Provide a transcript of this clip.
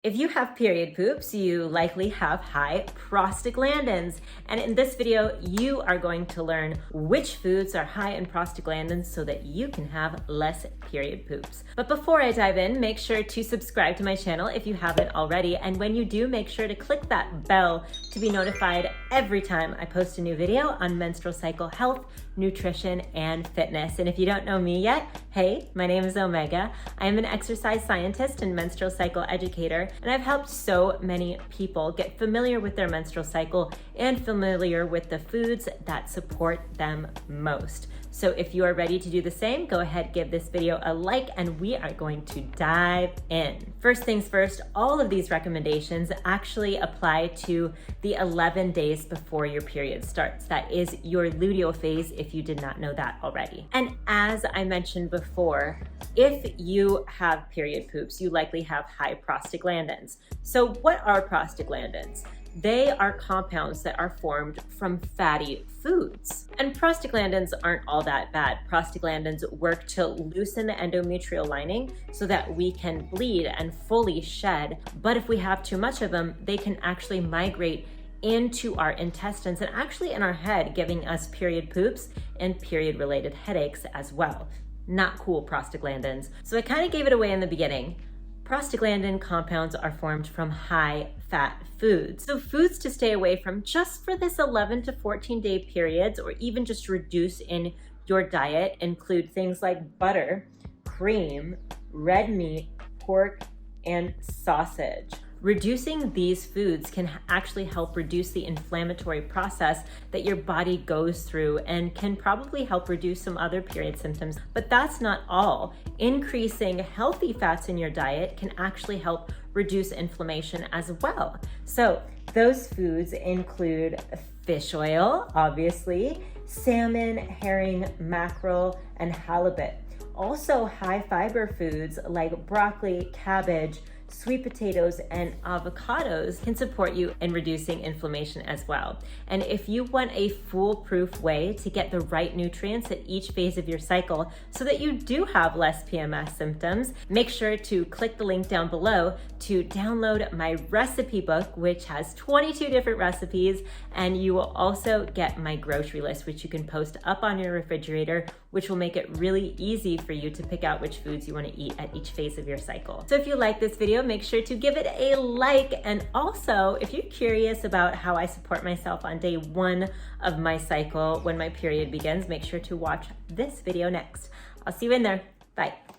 If you have period poops, you likely have high prostaglandins. And in this video, you are going to learn which foods are high in prostaglandins so that you can have less period poops. But before I dive in, make sure to subscribe to my channel if you haven't already. And when you do, make sure to click that bell to be notified every time I post a new video on menstrual cycle health, nutrition, and fitness. And if you don't know me yet, hey, my name is Omega. I am an exercise scientist and menstrual cycle educator, and I've helped so many people get familiar with their menstrual cycle and familiar with the foods that support them most. So if you are ready to do the same, go ahead, give this video a like, and we are going to dive in. First things first, all of these recommendations actually apply to the 11 days before your period starts. That is your luteal phase, if you did not know that already. And as I mentioned before, if you have period poops, you likely have high prostaglandins. So what are prostaglandins? They are compounds that are formed from fatty foods. And prostaglandins aren't all that bad. Prostaglandins work to loosen the endometrial lining so that we can bleed and fully shed. But if we have too much of them, they can actually migrate into our intestines and actually in our head, giving us period poops and period-related headaches as well. Not cool, prostaglandins. So I kind of gave it away in the beginning. Prostaglandin compounds are formed from high fat foods. So foods to stay away from just for this 11 to 14 day periods, or even just reduce in your diet, include things like butter, cream, red meat, pork, and sausage. Reducing these foods can actually help reduce the inflammatory process that your body goes through and can probably help reduce some other period symptoms. But that's not all. Increasing healthy fats in your diet can actually help reduce inflammation as well. So those foods include fish oil, obviously, salmon, herring, mackerel, and halibut. Also high fiber foods like broccoli, cabbage, sweet potatoes, and avocados can support you in reducing inflammation as well. And if you want a foolproof way to get the right nutrients at each phase of your cycle so that you do have less PMS symptoms, make sure to click the link down below to download my recipe book, which has 22 different recipes, and you will also get my grocery list, which you can post up on your refrigerator, which will make it really easy for you to pick out which foods you want to eat at each phase of your cycle. So if you like this video, make sure to give it a like. And also, if you're curious about how I support myself on day 1 of my cycle when my period begins, make sure to watch this video next. I'll see you in there. Bye.